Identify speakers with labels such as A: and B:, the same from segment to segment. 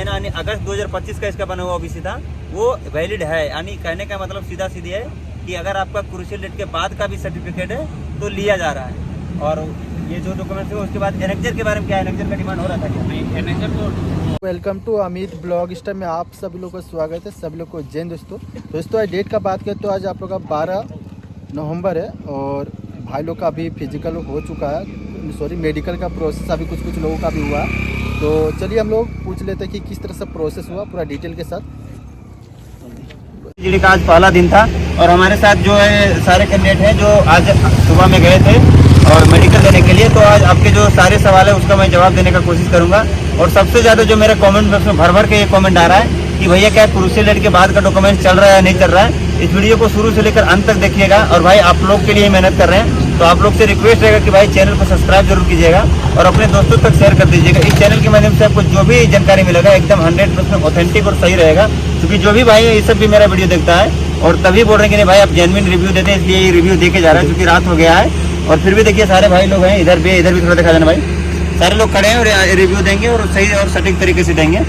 A: महीना यानी अगस्त 2025 का इसका बना हुआ ओबीसी था, वो वैलिड है। यानी कहने का मतलब सीधा सीधी है कि अगर आपका क्रूशियल डेट के बाद का भी सर्टिफिकेट है तो लिया जा रहा है। और ये जो डॉक्यूमेंट्स है उसके बाद एनेक्जर के बारे में क्या है, एनेक्जर का डिमांड हो रहा था क्या? नहीं, एनेक्जर तो
B: welcome to Amit blog star में आप सभी लोगों का स्वागत है। सभी लोग को जय दोस्तों आज डेट का बात करें तो आज आप लोग का 12 नवंबर है और भाई लोग का अभी फिजिकल हो चुका है, सॉरी मेडिकल का प्रोसेस अभी कुछ लोगों का भी हुआ। तो चलिए हम लोग पूछ लेते हैं कि किस तरह से प्रोसेस हुआ पूरा डिटेल के साथ।
A: जीडी का आज पहला दिन था और हमारे साथ जो है सारे कैंडिडेट हैं जो आज सुबह में गए थे और मेडिकल देने के लिए। तो आज आपके जो सारे सवाल है उसका मैं जवाब देने का कोशिश करूंगा। और सबसे ज़्यादा जो मेरे कमेंट बॉक्स में भर के ये कमेंट आ रहा है कि भैया क्या क्रूशियल डेट के बाद का डॉक्यूमेंट चल रहा है नहीं चल रहा है। इस वीडियो को शुरू से लेकर अंत तक देखिएगा और भाई आप लोग के लिए मेहनत कर रहे हैं तो आप लोग से रिक्वेस्ट रहेगा कि भाई चैनल को सब्सक्राइब जरूर कीजिएगा और अपने दोस्तों तक शेयर कर दीजिएगा। इस चैनल के माध्यम से आपको जो भी जानकारी मिलेगा एकदम 100% ऑथेंटिक और सही रहेगा, क्योंकि जो भी भाई ये सब भी मेरा वीडियो देखता है और तभी बोल रहे हैं कि नहीं भाई आप जेन्युइन रिव्यू देते हैं, इसलिए ये रिव्यू दे के जा रहा है। क्योंकि रात हो गया है और फिर भी देखिए सारे भाई लोग हैं, इधर भी थोड़ा दिखा देना भाई, सारे लोग खड़े हैं और रिव्यू देंगे और सही और सटीक तरीके से देंगे।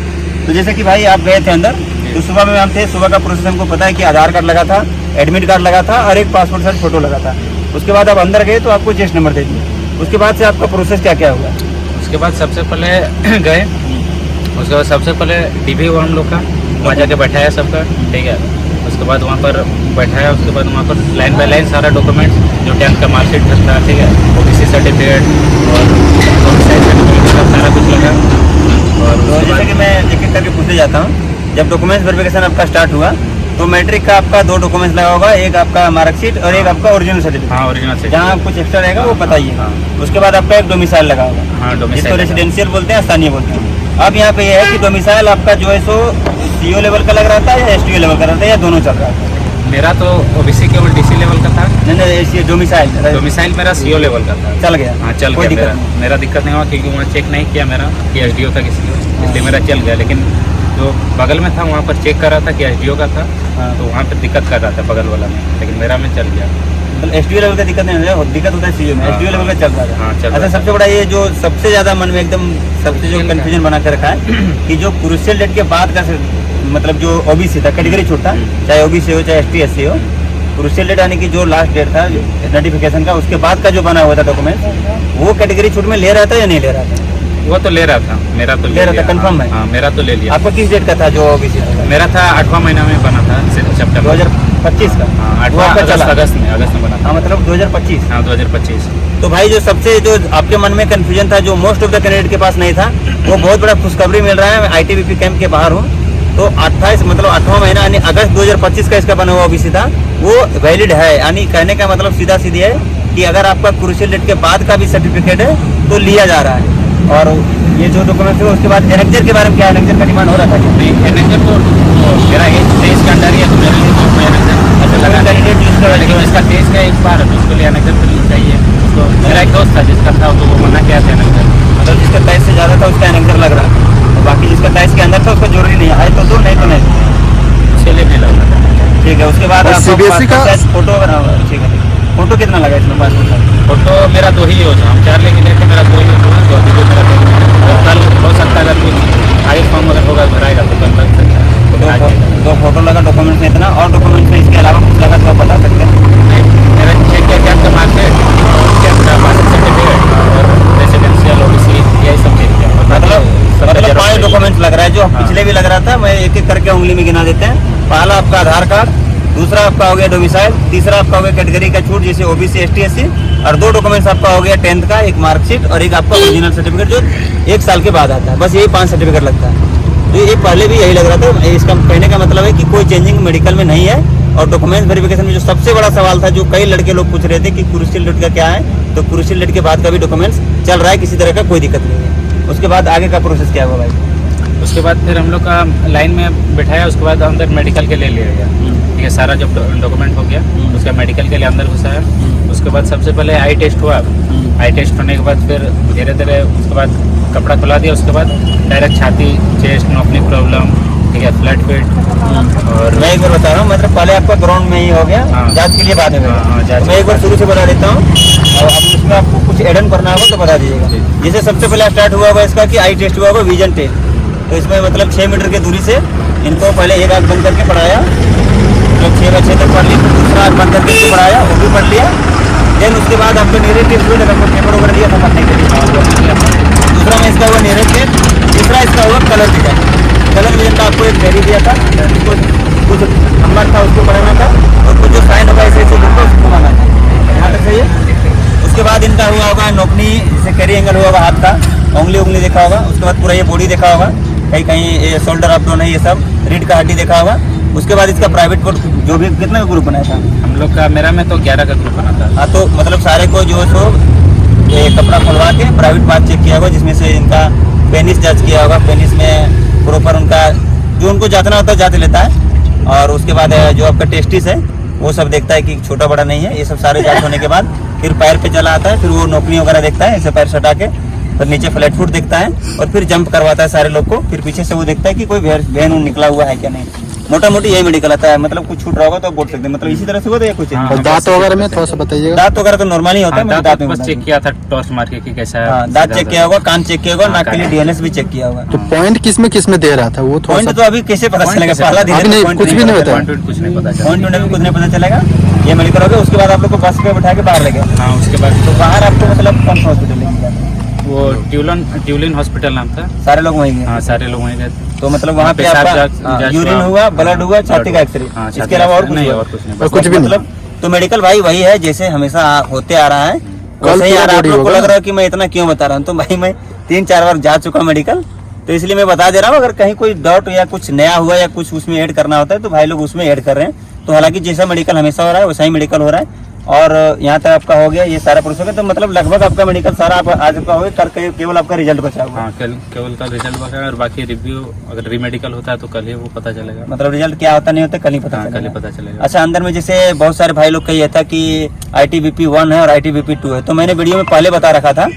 A: तो जैसे कि भाई आप गए थे अंदर तो सुबह में हम थे, सुबह का प्रोसेस हमको पता है कि आधार कार्ड लगा था, एडमिट कार्ड लगा था और एक पासपोर्ट साइज फोटो लगा था। उसके बाद आप अंदर गए तो आपको चेस्ट नंबर दे दिए। उसके बाद से आपका प्रोसेस क्या क्या हुआ?
C: उसके बाद सबसे पहले गए, उसके बाद सबसे पहले टीवी हुआ हम लोग का, वहाँ जाके बैठाया सबका, ठीक है। उसके बाद वहाँ पर बैठाया, उसके बाद वहाँ पर लाइन बाय लाइन सारा डॉक्यूमेंट्स जो 10th का मार्कशीट था, ठीक है, ओबीसी सर्टिफिकेट और सारा कुछ लगा। और
A: तो जैसे कि मैं एक एक करके पूछते जाता हूँ, जब डॉक्यूमेंट्स वेरिफिकेशन आपका स्टार्ट हुआ तो मैट्रिक का आपका 2 डॉक्यूमेंट्स लगा होगा, एक आपका मार्कशीट और एक आपका ओरिजिनल सर्टिफिकेट।
C: हाँ, ओरिजिनल सर्टिफिकेट।
A: जहाँ कुछ एक्स्ट्रा रहेगा वो बताइए।
C: हाँ।
A: उसके बाद आपका एक डोमिसाइल लगा होगा।
C: हाँ, डोमिसाइल
A: जिसको रेसिडेंशियल बोलते हैं, स्थानीय बोलते हैं। अब यहाँ पे ये है कि डोमिसाइल आपका जो है सो सीओ लेवल का लग रहा था या एसटीओ लेवल का रहता है या दोनों चल रहा था?
C: मेरा तो ओबीसी केवल डीसी लेवल का था।
A: नहीं, डोमिसाइल
C: मेरा सीओ लेवल का था।
A: चल गया?
C: हाँ, चल गया। मेरा दिक्कत नहीं हुआ क्योंकि उन्होंने चेक नहीं किया मेरा कि एसडीओ था किसी, इसलिए मेरा चल गया। लेकिन जो बगल में था वहाँ पर चेक कर रहा था कि एसडीओ का था। हाँ। तो वहाँ पर दिक्कत कर रहा था बगल वाला में, लेकिन मेरा में चल गया।
A: मतलब एसडीओ लेवल का दिक्कत नहीं है, दिक्कत होता है सीओ में। एसडीओ लेवल का चल रहा है।
C: हाँ, चल रहा है।
A: अच्छा, सबसे बड़ा ये जो सबसे ज्यादा मन में एकदम सबसे जो कंफ्यूजन बना के रखा है कि जो क्रूशियल डेट के बाद का मतलब जो ओबीसी था, कैटेगरी छूट था, चाहे ओबीसी हो चाहे एसटी एससी हो, क्रूशियल डेट यानी कि जो लास्ट डेट था नोटिफिकेशन का, उसके बाद का जो बना हुआ था डॉक्यूमेंट, वो कैटेगरी छूट में ले रहा था या नहीं ले रहा था?
C: वो तो ले रहा था, मेरा तो
A: ले रहा था, कंफर्म है?
C: हाँ, मेरा तो ले लिया।
A: आपका किस डेट का था जो ओबीसी था?
C: मेरा था 8वां महीना में बना था, सितंबर
A: 2025 का।
C: हाँ, 8वां अगस्त में बना था।
A: हाँ, मतलब 2025।
C: हाँ, 2025।
A: तो भाई जो सबसे जो आपके मन में कंफ्यूजन था, जो मोस्ट ऑफ द कैंडिडेट के पास नहीं था, वो बहुत बड़ा खुशखबरी मिल रहा है। मैं आईटीबीपी कैंप के बाहर हूँ तो 28 मतलब 8वां महीना यानी अगस्त 2025 का इसका बना हुआ ओबीसी था, वो वैलिड है। यानी कहने का मतलब सीधा सीधी है कि अगर आपका क्रूशियल डेट के बाद का भी सर्टिफिकेट है तो लिया जा रहा है। और ये जो डॉक्यूमेंट्स है उसके बाद एनेक्जर के बारे में क्या है, एनेक्जर का डिमांड हो रहा था क्या?
C: नहीं, एनेक्जर तो मेरा 23 का अंडर ही है तो मेरे लिए तो एनेक्जर अच्छा लगा।
A: कैंडिडेट जिसका,
C: लेकिन इसका 23 का एक बार है तो उसके लिए एनेक्जर तो चाहिए। तो मेरा एक दोस्त था जिसका था तो वो मना किया था एनेक्जर,
A: मतलब जिसका 23 से ज़्यादा था उसका एनेक्जर लग रहा है, और बाकी जिसका 23 के अंदर था उसका जरूरी नहीं है तो दो, नहीं तो नहीं,
C: उसके लिए नहीं लग रहा था।
A: ठीक है। उसके बाद
B: सीबीएसई का
A: फोटो बना हुआ है, ठीक है। फोटो कितना लगा इसमें? पासपोर्ट
C: फोटो मेरा 2 ही हो, हम 4 लेके गए थे, मेरा 2 ही हो, तो अभी तो मेरा 2 और कल हो सकता है अगर कुछ आगे फॉर्म अगर होगा भराएगा तो कल लग सकता है। तो
A: 2 फोटो लगा डॉक्यूमेंट में इतना, और डॉक्यूमेंट में इसके अलावा कुछ लगा तो बता सकते हैं?
C: मेरा चेक किया 10th का मार्कशीट, 10th का मार्कशीट सर्टिफिकेट और रेसिडेंशियल ओबीसी यही सब चेक किया।
A: मतलब 5 डॉक्यूमेंट्स लग रहा है जो पिछले भी लग रहा था। मैं एक एक करके उंगली में गिना देते हैं। पहला आपका आधार कार्ड, दूसरा आपका हो गया डोमिसाइल, तीसरा आपका हो गया कैटेगरी का छूट जैसे ओबीसी एसटी एससी, और 2 डॉक्यूमेंट्स आपका हो गया 10th का, एक मार्कशीट और एक आपका ओरिजिनल सर्टिफिकेट जो 1 साल के बाद आता है। बस यही 5 सर्टिफिकेट लगता है। तो ये पहले भी यही लग रहा था। इसका कहने का मतलब है कि कोई चेंजिंग मेडिकल में नहीं है। और डॉक्यूमेंट वेरिफिकेशन में जो सबसे बड़ा सवाल था, जो कई लड़के लोग पूछ रहे थे कि क्रूशियल डेट का क्या है, तो क्रूशियल डेट के बाद का भी डॉक्यूमेंट्स चल रहा है, किसी तरह का कोई दिक्कत नहीं है। उसके बाद आगे का प्रोसेस क्या हुआ भाई?
C: उसके बाद फिर हम लोग का लाइन में बैठाया, उसके बाद अंदर मेडिकल के लिए लिया गया, ठीक है। सारा जब डॉक्यूमेंट हो गया उसका मेडिकल के लिए अंदर घुसाया। उसके बाद सबसे पहले आई टेस्ट हुआ। आई टेस्ट होने के बाद फिर धीरे धीरे उसके बाद कपड़ा खुला दिया। उसके बाद डायरेक्ट छाती, चेस्ट, नोकनी प्रॉब्लम, ठीक है, फ्लैट फिट। और
A: मैं एक बार बता रहा हूँ, मतलब पहले आपका ग्राउंड में ही हो गया, जांच के लिए बाद में। मैं एक बार शुरू से बता देता हूँ और अब उसमें आपको कुछ एडन करना होगा तो बता दीजिएगा। जैसे सबसे पहले स्टार्ट हुआ होगा इसका कि आई टेस्ट हुआ होगा, विजन टेस्ट। तो इसमें मतलब 6 मीटर की दूरी से इनको पहले एक आँख बंद करके पढ़ाया, मतलब 6 बजे तक पढ़ ली, फिर दूसरा आँख बंद करके इसको पढ़ाया, वो भी पढ़ लिया। देन उसके बाद आपको नेरेटिव हुए लगा पेपर वगैरह लिया था पढ़ने के लिए। दूसरा में इसका हुआ नेरेटिव, तीसरा इसका हुआ कलर विजन। कलर विजन का आपको एक डायरी दिया था, उसको कुछ नंबर था उसको पढ़ाना था, और कुछ जो साइन होगा ऐसे लिखकर उसको बनाना था। यहाँ तक सही है। उसके बाद इनका हुआ होगा नोकनी, जैसे कैरी एंगल हुआ होगा हाथ का, उंगली देखा होगा। उसके बाद पूरा ये बॉडी देखा होगा, कहीं कहीं ये शोल्डर अप डाउन है, ये सब रीढ़ का हड्डी देखा होगा। उसके बाद इसका प्राइवेट कोड जो भी कितना का ग्रुप बनाया था
C: हम लोग का, मेरा में तो 11 का ग्रुप बना था।
A: हाँ, तो मतलब सारे को जो सो ये कपड़ा खुलवा के प्राइवेट पार्ट चेक किया होगा, जिसमें से इनका पेनिस जज किया होगा। पेनिस में प्रॉपर उनका जो उनको जातना होता है जाते लेता है, और उसके बाद जो आपका टेस्टिस है वो सब देखता है कि छोटा बड़ा नहीं है। ये सब सारे जांच होने के बाद फिर पैर पे चला आता है, फिर वो नोकनी वगैरह देखता है, ऐसे पैर सटा के, फिर नीचे फ्लैट फुट देखता है, और फिर जंप करवाता है सारे लोग को। फिर पीछे से वो देखता है कि कोई वेन निकला हुआ है क्या नहीं। मोटा मोटी यही मेडिकल आता है, मतलब कुछ छूट रहा होगा तो आप बोल सकते हैं, मतलब इसी तरह से होता है कुछ।
B: और दांत वगैरह में थोड़ा सा बताइएगा।
A: दांत वगैरह तो नॉर्मल ही होता है, मैंने दांत में
C: बस चेक किया था टॉस मार के कि कैसा है।
A: हाँ, दांत चेक किया होगा, कान चेक किया होगा, नाक के लिए डीएनएस भी चेक किया होगा।
B: तो पॉइंट किस में दे रहा था वो थोड़ा
A: पॉइंट
B: सा
A: तो अभी कैसे पता चलेगा, पहला दिन
B: अभी नहीं,
A: पॉइंट
B: कुछ भी नहीं होता है।
C: पॉइंट कुछ नहीं पता चला।
A: पॉइंट में कुछ नहीं पता चलेगा। ये मेडिकल हो गया, उसके बाद आप लोग को बस पे बैठा के बाहर ले गए।
C: हाँ, उसके बाद
A: तो बाहर आपको मतलब कौन सा हॉस्पिटल लेके गया?
C: वो ट्यूलिन हॉस्पिटल नाम था।
A: सारे लोग वहीं गए।
C: हाँ, सारे लोग वहीं गए थे।
A: तो मतलब वहाँ पे
C: पेशाब
A: आपका
C: जांच
A: यूरिन
C: हुआ,
A: हुआ, ब्लड हुआ, छाती का एक्सरे,
C: हाँ, छाती
A: इसके अलावा और
C: का
A: कुछ
C: नहीं,
A: हुआ?
C: और कुछ नहीं।
B: और कुछ भी नहीं।
A: मतलब तो मेडिकल भाई वही है जैसे हमेशा होते आ रहा है,
B: कल
A: वैसे ही
B: पूरा
A: आ रहा है। आप
B: body
A: लोग को
B: होगा।
A: लग रहा है कि मैं इतना क्यों बता रहा हूँ, तो भाई मैं 3-4 बार जा चुका मेडिकल, तो इसलिए मैं बता दे रहा हूँ। अगर कहीं कोई डाउट या कुछ नया हुआ या कुछ उसमें ऐड करना होता है तो भाई लोग उसमें ऐड कर रहे हैं। तो हालांकि जैसा मेडिकल हमेशा हो रहा है वैसा ही मेडिकल हो रहा है, और यहाँ तक आपका हो गया, ये सारा प्रोसेस हो गया। तो मतलब लगभग आपका मेडिकल सारा आप आज का हो गया, कल केवल आपका रिजल्ट बचा हुआ है।
C: हाँ, केवल का रिजल्ट बचा है, और बाकी रिव्यू अगर रीमेडिकल होता है तो कल ही वो पता चलेगा।
A: मतलब रिजल्ट क्या होता नहीं होता कल ही पता
C: हाँ, कल ही
A: चलेगा।
C: पता चलेगा।
A: अच्छा, अंदर में जैसे बहुत सारे भाई लोग का ये था कि ITBP 1 है और ITBP 2 है, तो मैंने वीडियो में पहले बता रखा था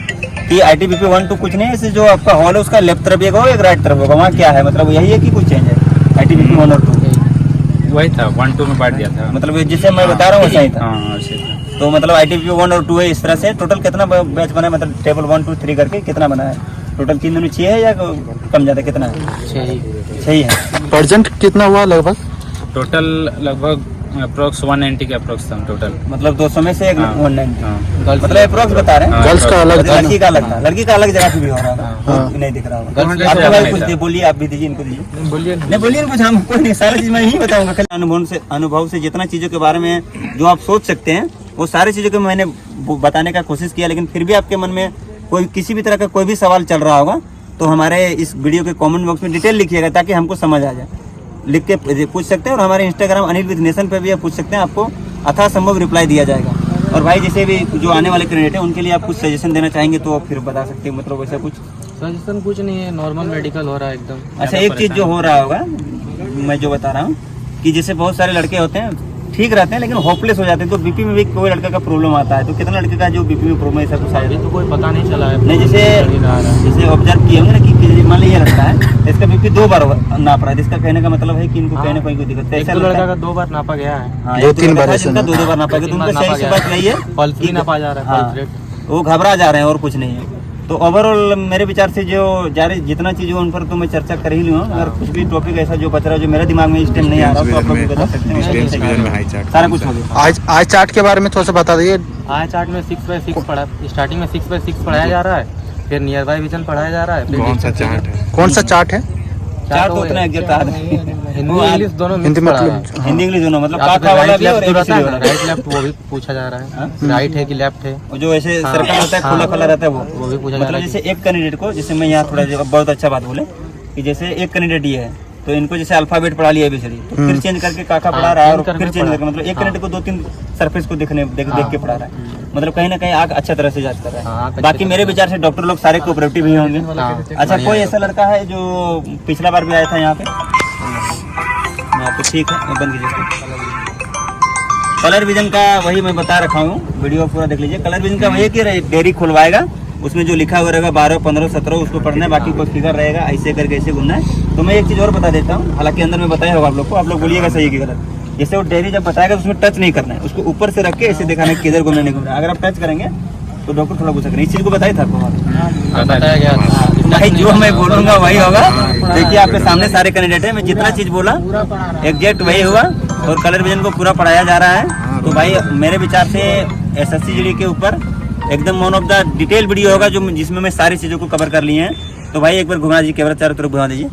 A: कि ITBP 1 2 कुछ नहीं है। इसे जो आपका हॉल है उसका लेफ्ट तरफ एक होगा, एक राइट तरफ होगा, वहाँ क्या है मतलब यही है कि कुछ चेंज है? ITBP 1 और 2
C: वही था, 1-2 में बांट दिया था।
A: मतलब जिसे मैं बता रहा हूँ वैसा ही था।
C: हाँ, ऐसे था।
A: तो मतलब ITBP 1 और 2 है, इस तरह से टोटल कितना बैच बना है, मतलब टेबल 1 2 3 करके कितना बना है टोटल? 3 में 6 है या कम ज्यादा कितना है? 6 ही है।
B: परसेंट कितना हुआ लगभग?
C: टोटल लगभग अप्रोक्स 190 के अप्रोक्स था टोटल।
A: मतलब 200 में से 190,
C: हाँ।
A: मतलब अप्रोक्स बता रहे हैं।
C: हाँ,
B: गर्ल्स का अलग था
A: लड़की का अलग था, लड़की का अलग जगह पे भी हो रहा था,
B: हाँ।
A: नहीं दिख रहा होगा।
C: गर्ल्स का
A: आप
C: अलग
A: भाई
C: नहीं
A: कुछ
C: था।
A: दे बोलिए, आप भी दीजिए, इनको दीजिए।
C: बोलिए
A: नहीं बोलिए कुछ, हम कोई नहीं, सारी चीज मैं ही बताऊंगा। खाली अनुभव से जितना चीजों के बारे में जो आप सोच सकते हैं वो सारी चीजों को मैंने बताने का कोशिश किया। लेकिन फिर भी आपके मन में कोई किसी भी तरह का कोई भी सवाल चल रहा होगा तो हमारे इस वीडियो के कमेंट बॉक्स में डिटेल लिखिएगा ताकि हमको समझ आ जाए। लिख के पूछ सकते हैं, और हमारे इंस्टाग्राम अनिल विद नेशन पे भी आप पूछ सकते हैं, आपको अथा संभव रिप्लाई दिया जाएगा। और भाई जैसे भी जो आने वाले कैंडिडेट हैं उनके लिए आप कुछ सजेशन देना चाहेंगे तो फिर बता सकते हैं, मतलब वैसा कुछ
D: सजेशन कुछ नहीं है, नॉर्मल मेडिकल हो रहा है एकदम।
A: अच्छा, एक चीज जो हो रहा होगा मैं जो बता रहा हूँ कि जैसे बहुत सारे लड़के होते हैं ठीक रहते हैं लेकिन होपलेस हो जाते हैं, तो बीपी में भी कोई लड़के का प्रॉब्लम आता है। तो कितना लड़के का जो बीपी में प्रॉब्लम ऐसा कुछ आया
D: अभी तो कोई पता नहीं चला है।
A: नहीं? जैसे ऑब्जर्व किए होंगे ना कि मान लीजिए ये लगता है इसका बीपी 2 बार नाप रहा है, इसका कहने का मतलब है कि इनको कहीं ना कहीं कोई दिक्कत है।
D: एक
A: ऐसा
D: तो
A: लगता
D: लड़का
A: है।
D: का 2 बार नापा गया है,
A: हाँ,
B: दो
A: एक
B: तीन बार
A: लड़का
B: ऐसा
A: जिनका
B: ना-
A: 2 बार नापा गया, तो उनका सही सी बात यही है
D: पल्स भी नापा जा रहा है,
A: हाँ,
D: पल्स रेट।
A: वो घबरा जा रहे हैं और कुछ नहीं है। तो ओवरऑल मेरे विचार से जो जितना चीज़ों उन पर तो मैं चर्चा कर ही लूँ। अगर कुछ भी टॉपिक ऐसा जो बच रहा है जो मेरे दिमाग में इस टाइम नहीं आ रहा तो आप लोग भी बता सकते हैं। सारा कुछ हो गया।
B: आज चार्ट के बारे में थोड़ा सा बता दीजिए।
D: आज चार्ट में 6/6 पढ़ा, स्टार्टिंग में 6/6 पढ़ाया जा रहा है, फिर नियर बाय विजन पढ़ाया जा रहा है। फिर
B: कौन सा चार्ट है?
A: चार तो उतना एग्जैक्ट याद नहीं है।
D: हिंदी इंग्लिश दोनों
B: हिंदी
D: मिक्स पढ़ा
B: मतलब
D: है।
A: हिंदी इंग्लिश दोनों, मतलब
D: या तो
A: काका वाला
D: राइट
A: भी और
D: लेफ्ट जो रहता
A: ABCD
D: है ना,
A: वाला।
D: राइट लेफ्ट वो भी पूछा जा रहा है, राइट है कि लेफ्ट है
A: वो जो ऐसे
D: हाँ,
A: सर्कल होता है खुला
D: हाँ,
A: खुला रहता है
D: वो भी पूछा जा
A: मतलब
D: रहा है
A: जैसे एक कैंडिडेट को, जैसे मैं यहाँ थोड़ा बहुत अच्छा बात बोले कि जैसे एक कैंडिडेट ये है तो इनको जैसे अल्फाबेट पढ़ा लिया ABCD, तो फिर चेंज करके काका पढ़ा रहा है और
D: चेंज
A: फिर
D: करके
A: चेंज करके
D: पढ़ा।
A: मतलब एक
D: हाँ।
A: कैंडिडेट को 2-3 सरफेस को देख के पढ़ा रहा है। मतलब कहीं ना कहीं आँख अच्छा तरह से जांच कर रहा
D: हाँ,
A: है।
D: अच्छे
A: बाकी
D: तरह
A: मेरे विचार से डॉक्टर लोग सारे कोऑपरेटिव ही होंगे।
D: हाँ,
A: अच्छा, कोई ऐसा लड़का है जो पिछला बार भी आया था यहाँ पे? हाँ, तो ठीक है, मैं बंद कीजिए इसको। कलर विजन का वही मैं बता रखा हूँ, वीडियो पूरा देख लीजिए। कलर विजन का वही है कि डेयरी खुलवाएगा, उसमें जो लिखा हुआ रहेगा 12, 15, 17 उसको पढ़ना है, बाकी कोई फिगर रहेगा ऐसे करके ऐसे घूमना है। तो मैं एक चीज़ और बता देता हूँ, हालांकि अंदर में बताया होगा आप लोग को, आप लोग बोलिएगा सही कि गलत। जैसे वो डेयरी जब बताएगा तो उसमें टच नहीं करना है, उसको ऊपर से रख के ऐसे दिखाना है किधर घूमने नहीं घूमना है। अगर आप टच करेंगे तो डॉक्टर थोड़ा गुस्सा करेंगे। इस चीज़ को बताया था आपको?
D: बताया गया था।
A: भाई जो मैं बोलूंगा वही होगा। देखिए आपके सामने सारे कैंडिडेट हैं, मैं जितना चीज बोला एग्जैक्ट वही हुआ और कलर विजन को पूरा पढ़ाया जा रहा है। तो भाई मेरे विचार से SSC GD के ऊपर एकदम one of the detail video होगा जो जिसमें मैं सारी चीज़ों को कवर कर लिए हैं। तो भाई एक बार घुमा दीजिए कैमरा, चारों तरफ घुमा दीजिए,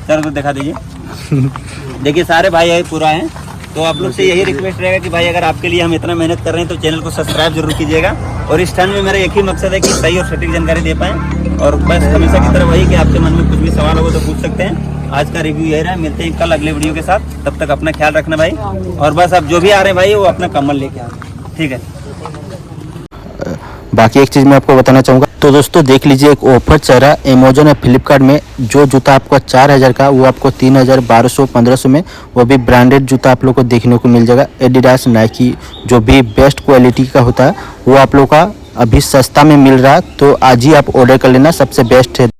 A: चारों तरफ दिखा दीजिए। देखिए सारे भाई यही पूरा है। तो आप लोग से यही रिक्वेस्ट रहेगा कि भाई अगर आपके लिए हम इतना मेहनत कर रहे हैं तो चैनल को सब्सक्राइब जरूर कीजिएगा। और इस टाइम में मेरा एक ही मकसद है कि सही और सटीक जानकारी दे पाएँ। और बस हमेशा की तरह वही कि आपके मन में कुछ भी सवाल होगा तो पूछ सकते हैं। आज का रिव्यू यही रहा, मिलते हैं कल अगले वीडियो के साथ। तब तक अपना ख्याल रखना भाई। और बस आप जो भी आ रहे हैं भाई वो अपना कम्बल लेके आए, ठीक है।
B: बाकी एक चीज़ मैं आपको बताना चाहूँगा, तो दोस्तों देख लीजिए एक ऑफर चल रहा है अमेजोन और फ्लिपकार्ट में। जो जूता आपको 4000 का वो आपको 3000, 1200, 1500 में, वो भी ब्रांडेड जूता आप लोग को देखने को मिल जाएगा। एडिडास, नाइकी जो भी बेस्ट क्वालिटी का होता है वो आप लोग का अभी सस्ता में मिल रहा है। तो आज ही आप ऑर्डर कर लेना, सबसे बेस्ट है।